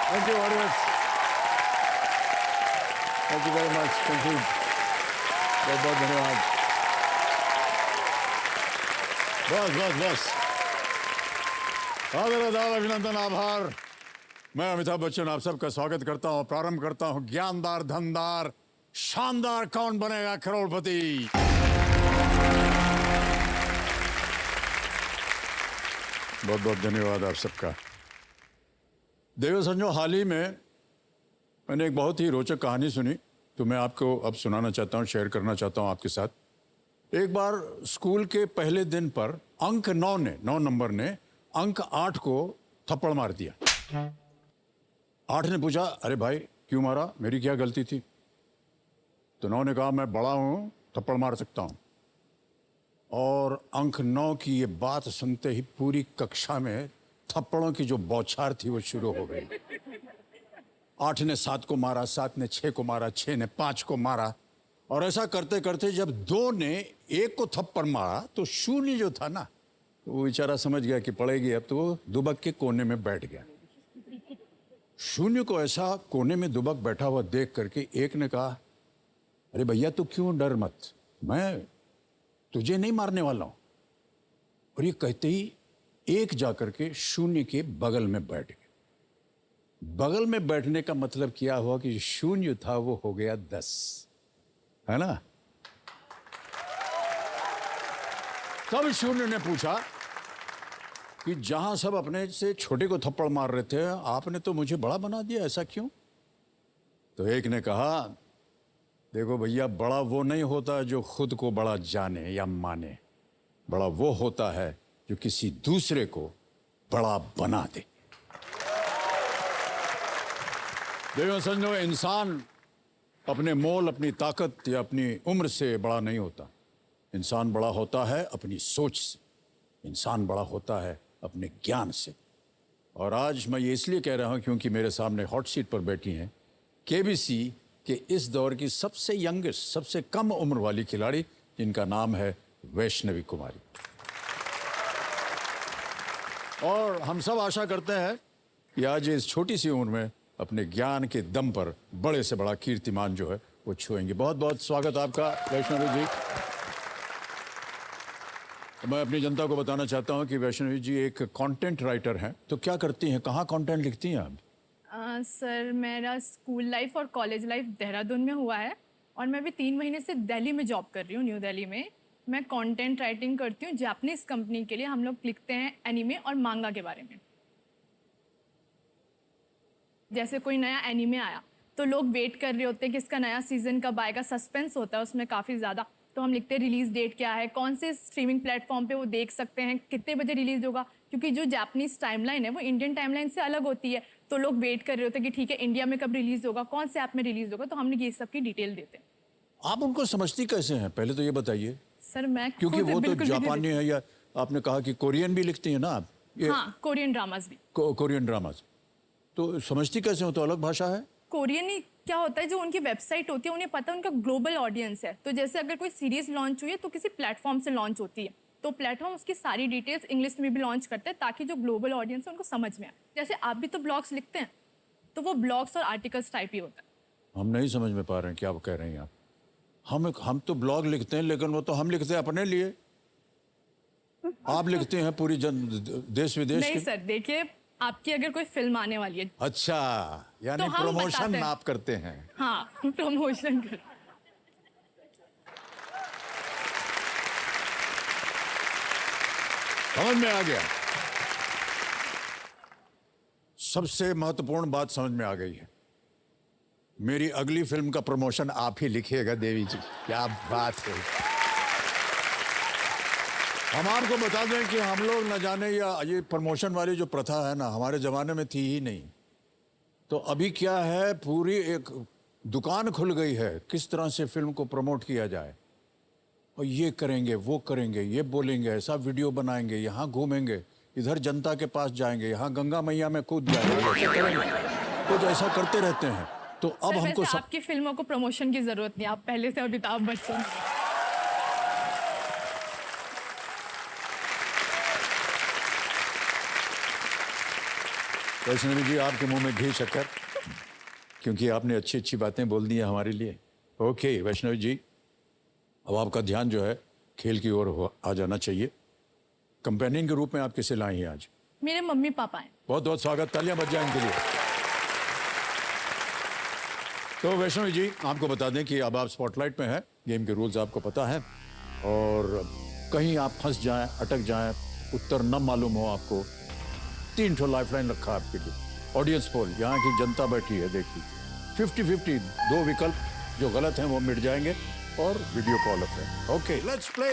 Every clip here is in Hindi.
Thank you very much, thank you very much, thank you, बहुत बहुत धन्यवाद। बस बस बस, आदर आदाब, अभिनंदन, आभार। मैं अमिताभ बच्चन आप सबका स्वागत करता हूं, प्रारंभ करता हूं ज्ञानदार, धनदार, शानदार कौन बनेगा करोड़पति। बहुत बहुत धन्यवाद आप सबका। देव संजो, हाल ही में मैंने एक बहुत ही रोचक कहानी सुनी, तो मैं आपको अब सुनाना चाहता हूँ, शेयर करना चाहता हूँ आपके साथ। एक बार स्कूल के पहले दिन पर अंक 9 नंबर ने अंक 8 को थप्पड़ मार दिया। 8 ने पूछा, अरे भाई क्यों मारा, मेरी क्या गलती थी? तो 9 ने कहा, मैं बड़ा हूं, थप्पड़ मार सकता हूं। और अंक 9 की ये बात सुनते ही पूरी कक्षा में थप्पड़ों की जो बौछार थी वो शुरू हो गई। 8 ने 7 को मारा, 7 ने 6 को मारा, 6 ने 5 को मारा, और ऐसा करते करते जब 2 ने 1 को थप्पड़ मारा तो शून्य जो था ना, वो बेचारा समझ गया कि पड़ेगी अब, तो वो दुबक के कोने में बैठ गया। शून्य को ऐसा कोने में दुबक बैठा हुआ देख करके 1 ने कहा, अरे भैया तू क्यों डर मत, मैं तुझे नहीं मारने वाला हूं। और ये कहते ही 1 जाकर के शून्य के बगल में बैठ गया। बगल में बैठने का मतलब क्या हुआ कि शून्य था वो हो गया 10, है ना? तब शून्य ने पूछा कि जहां सब अपने से छोटे को थप्पड़ मार रहे थे, आपने तो मुझे बड़ा बना दिया, ऐसा क्यों? तो 1 ने कहा, देखो भैया, बड़ा वो नहीं होता जो खुद को बड़ा जाने या माने, बड़ा वो होता है जो किसी दूसरे को बड़ा बना दे। देखो समझो, इंसान अपने मोल, अपनी ताकत या अपनी उम्र से बड़ा नहीं होता। इंसान बड़ा होता है अपनी सोच से, इंसान बड़ा होता है अपने ज्ञान से। और आज मैं ये इसलिए कह रहा हूं क्योंकि मेरे सामने हॉट सीट पर बैठी हैं केबीसी के इस दौर की सबसे यंगेस्ट, सबसे कम उम्र वाली खिलाड़ी, जिनका नाम है वैष्णवी कुमारी। और हम सब आशा करते हैं कि आज इस छोटी सी उम्र में अपने ज्ञान के दम पर बड़े से बड़ा कीर्तिमान जो है वो छुएंगे। बहुत बहुत स्वागत आपका वैष्णवी जी। मैं अपनी जनता को बताना चाहता हूं कि वैष्णवी जी एक कंटेंट राइटर हैं। तो क्या करती हैं, कहाँ कंटेंट लिखती हैं आप? सर मेरा स्कूल लाइफ और कॉलेज लाइफ देहरादून में हुआ है, और मैं अभी 3 महीने से दिल्ली में जॉब कर रही हूँ, न्यू दिल्ली में। मैं कंटेंट राइटिंग करती हूँ जापानीज कंपनी के लिए। हम लोग लिखते हैं एनीमे और मांगा के बारे में। जैसे कोई नया एनीमे आया तो लोग वेट कर रहे होते हैं कि इसका नया सीजन कब आएगा, सस्पेंस होता है उसमें काफ़ी ज़्यादा। तो हम लिखते हैं रिलीज डेट क्या है, कौन से स्ट्रीमिंग प्लेटफॉर्म पे वो देख सकते हैं, कितने बजे रिलीज होगा, क्योंकि जो जापानीज टाइमलाइन है वो इंडियन टाइमलाइन से अलग होती है। तो लोग वेट कर रहे होते हैं कि ठीक है इंडिया में कब रिलीज होगा, कौन से ऐप में रिलीज होगा। तो हमने ये सब की डिटेल देते हैं। आप उनको समझती कैसे हैं, पहले तो ये बताइए। सर मैं क्योंकि खुद वो तो बिल्कुल भी नहीं जापानी है, या आपने कहा कि कोरियन भी लिखती हैं ना आप? लिखती। हाँ, कोरियन ड्रामाज भी। कोरियन ड्रामाज तो समझती कैसे हो, तो अलग भाषा है। कोरियन ही क्या होता है, जो उनकी वेबसाइट होती है उन्हें पता है उनका ग्लोबल ऑडियंस है। तो जैसे अगर कोई सीरीज लॉन्च हुई है तो किसी प्लेटफॉर्म से लॉन्च होती है, तो प्लेटफॉर्म उसकी सारी डिटेल्स इंग्लिश में भी लॉन्च करते हैं ताकि जो ग्लोबल ऑडियंस है उनको समझ में आए। जैसे आप भी तो ब्लॉग्स लिखते हैं, तो वो ब्लॉग्स और आर्टिकल्स टाइप ही होता है। हम नहीं समझ में पा रहे हैं क्या कह रही हैं आप। हम तो ब्लॉग लिखते हैं, लेकिन वो तो हम लिखते हैं अपने लिए, आप लिखते हैं पूरी देश विदेश नहीं की। सर, देखिए आपकी अगर कोई फिल्म आने वाली है। अच्छा, यानी तो हम प्रमोशन बताते हैं। आप करते हैं। हाँ, प्रमोशन कर। समझ में आ गया, सबसे महत्वपूर्ण बात समझ में आ गई है। मेरी अगली फिल्म का प्रमोशन आप ही लिखिएगा देवी जी। क्या बात है। हम आपको बता दें कि हम लोग न जाने, या ये प्रमोशन वाली जो प्रथा है ना, हमारे जमाने में थी ही नहीं। तो अभी क्या है, पूरी एक दुकान खुल गई है किस तरह से फिल्म को प्रमोट किया जाए। और ये करेंगे, वो करेंगे, ये बोलेंगे, ऐसा वीडियो बनाएंगे, यहाँ घूमेंगे, इधर जनता के पास जाएंगे, यहाँ गंगा मैया में कूद जाएंगे, ऐसा करेंगे, कुछ ऐसा करते रहते हैं। तो अब सर, हमको वैसे आपकी फिल्मों को प्रमोशन की जरूरत नहीं, आप पहले से अमिताभ बच्चन। वैष्णवी जी आपके मुंह में घी शक्कर, क्योंकि आपने अच्छी अच्छी बातें बोल दी हैं हमारे लिए। ओके वैष्णवी जी, अब आपका ध्यान जो है खेल की ओर आ जाना चाहिए। कंपेनियन के रूप में आप किसे लाई हैं आज? मेरे मम्मी पापा हैं। बहुत बहुत स्वागत, तालियां बज जाएं इनके लिए। तो वैष्णवी जी आपको बता दें कि अब आप स्पॉटलाइट में हैं, गेम के रूल्स आपको पता है, और कहीं आप फंस जाएं, अटक जाएं, उत्तर न मालूम हो आपको, 3 ठो लाइफलाइन रखा है आपके लिए। ऑडियंस पोल, यहाँ की जनता बैठी है, देखिए 50-50, 2 विकल्प जो गलत हैं वो मिट जाएंगे, और वीडियो कॉल अप है। ओके लेट्स प्ले,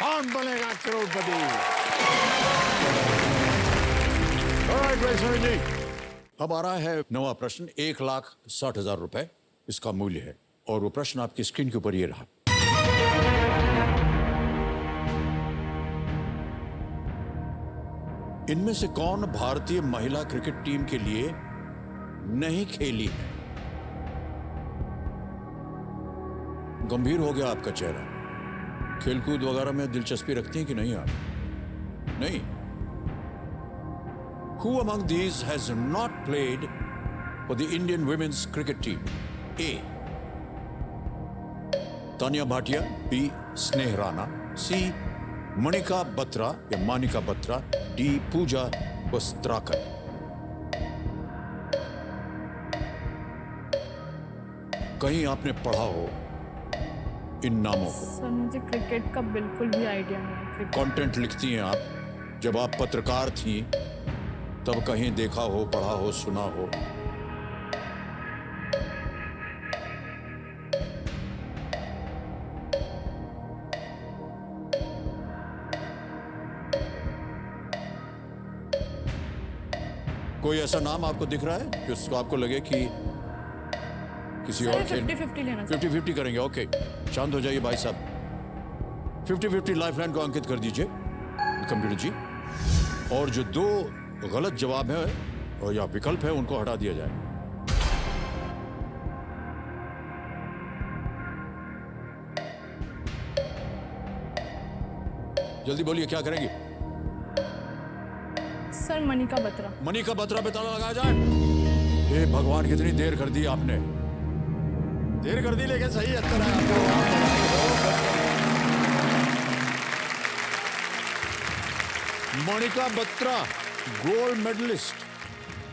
कौन बनेगा करोड़पति। ऑलराइट वैष्णवी जी, अब आ रहा है नवा प्रश्न, 1,60,000 रुपए इसका मूल्य है, और वो प्रश्न आपकी स्क्रीन के ऊपर ये रहा। इनमें से कौन भारतीय महिला क्रिकेट टीम के लिए नहीं खेली है? गंभीर हो गया आपका चेहरा। खेलकूद वगैरह में दिलचस्पी रखती हैं कि नहीं आप? नहीं। Who among these has not played for the Indian women's cricket team? A. Tania Bhatia, B. स्नेह राणा, C. मणिका बत्रा या मानिका बत्रा, D. पूजा वस्त्राकर। कहीं आपने पढ़ा हो इन नामों को? सर मुझे क्रिकेट का बिल्कुल भी आइडिया नहीं है। कंटेंट लिखती हैं आप, जब आप पत्रकार थी तब कहीं देखा हो, पढ़ा हो, सुना हो? कोई ऐसा नाम आपको दिख रहा है जिसको आपको लगे कि किसी और खेल? 50-50 लेना। 50-50 करेंगे, ओके। शांत हो जाइए भाई साहब। 50-50 लाइफलाइन को अंकित कर दीजिए कंप्यूटर जी, और जो 2 गलत जवाब है और या विकल्प है उनको हटा दिया जाए। जल्दी बोलिए क्या करेंगे? सर मनिका बत्रा। मनिका बत्रा पे ताला लगाया जाए। हे भगवान, कितनी देर कर दी आपने, देर कर दी, लेकिन सही उत्तर है आपका। Manika Batra, gold medallist,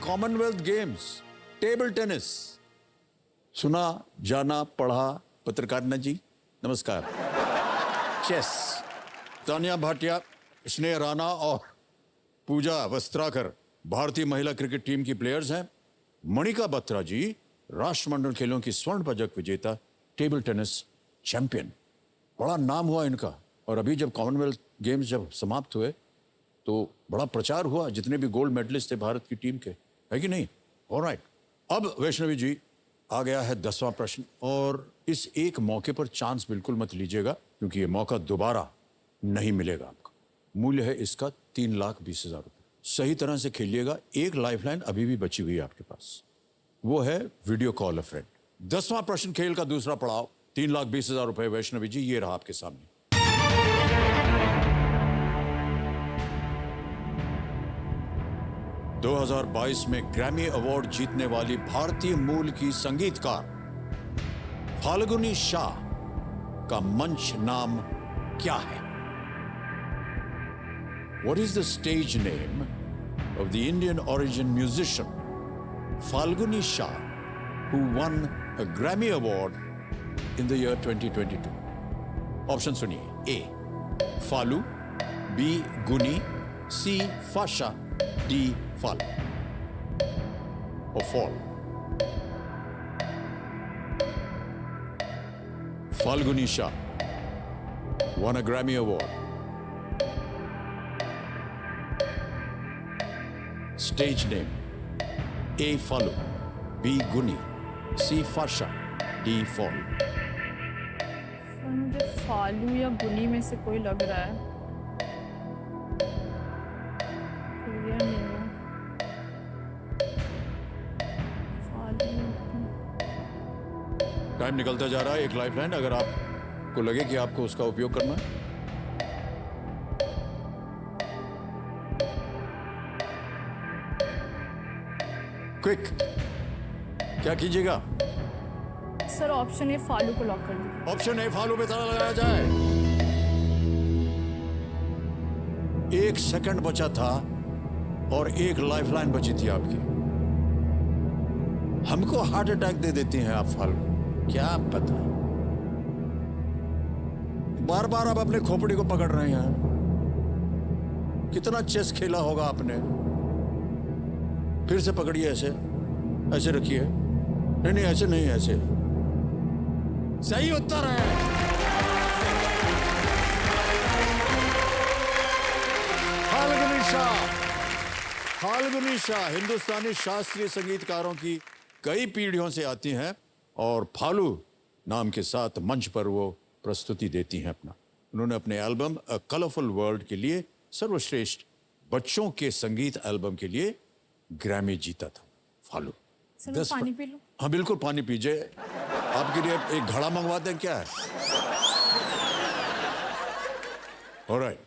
Commonwealth Games, table tennis. सुना, जाना, पढ़ा पत्रकारिता जी, नमस्कार। चेस, तानिया भाटिया, स्नेह राणा और पूजा वस्त्राकर भारतीय महिला क्रिकेट टीम की प्लेयर्स हैं। मणिका बत्रा जी राष्ट्रमंडल खेलों की स्वर्ण पदक विजेता, टेबल टेनिस चैंपियन। बड़ा नाम हुआ इनका, और अभी जब कॉमनवेल्थ गेम्स जब समाप्त हुए तो बड़ा प्रचार हुआ, जितने भी गोल्ड मेडलिस्ट थे भारत की टीम के, है कि नहीं? ऑलराइट, अब वैष्णवी जी आ गया है 10वां प्रश्न, और इस एक मौके पर चांस बिल्कुल मत लीजिएगा, क्योंकि ये मौका दोबारा नहीं मिलेगा आपको। मूल्य है इसका 3,20,000 रुपये। सही तरह से खेलिएगा, एक लाइफलाइन अभी भी बची हुई है आपके पास, वो है वीडियो कॉल अ फ्रेंड। 10वां प्रश्न, खेल का दूसरा पड़ाव, 3,20,000 रुपये। वैष्णवी जी ये रहा आपके सामने। 2022 में ग्रैमी अवार्ड जीतने वाली भारतीय मूल की संगीतकार फाल्गुनी शाह का मंच नाम क्या है? What is the stage name of the Indian origin musician Falguni Shah, who won a Grammy Award in the year 2022? Option सुनिए। A. Falu, B. Guni, C. Fasha, D. Fal or Fall. Falguni Shah won a Grammy Award. Stage name: A. Falu, B. Guni, C. Fasha, D. Fall. Sir मुझे फालू या गुनी में से कोई लग रहा है। क्लियर नहीं है। फालू। टाइम निकलता जा रहा है। एक लाइफलाइन, अगर आपको लगे कि आपको उसका उपयोग करना है। क्विक, क्या कीजिएगा? सर ऑप्शन ए फालू को लॉक कर दीजिए। ऑप्शन ए फालू पे ताला लगाया जाए। 1 सेकंड बचा था और 1 लाइफलाइन बची थी आपकी। हमको हार्ट अटैक दे देती हैं आप फालू, क्या पता। बार बार आप अपने खोपड़ी को पकड़ रहे हैं। कितना चेस खेला होगा आपने। फिर से पकड़िए, ऐसे ऐसे रखिए। नहीं नहीं, ऐसे नहीं, ऐसे। सही उत्तर है। फाल्गुनी शाह। फाल्गुनी शाह हिंदुस्तानी शास्त्रीय संगीतकारों की कई पीढ़ियों से आती हैं और फालू नाम के साथ मंच पर वो प्रस्तुति देती हैं अपना। उन्होंने अपने एल्बम अ कलरफुल वर्ल्ड के लिए सर्वश्रेष्ठ बच्चों के संगीत एल्बम के लिए ग्रैमी जीता था फालू। सर मैं पानी पी लूं? हाँ बिल्कुल, पानी पीजिए। आपके लिए एक घड़ा मंगवाते हैं क्या है? ऑलराइट।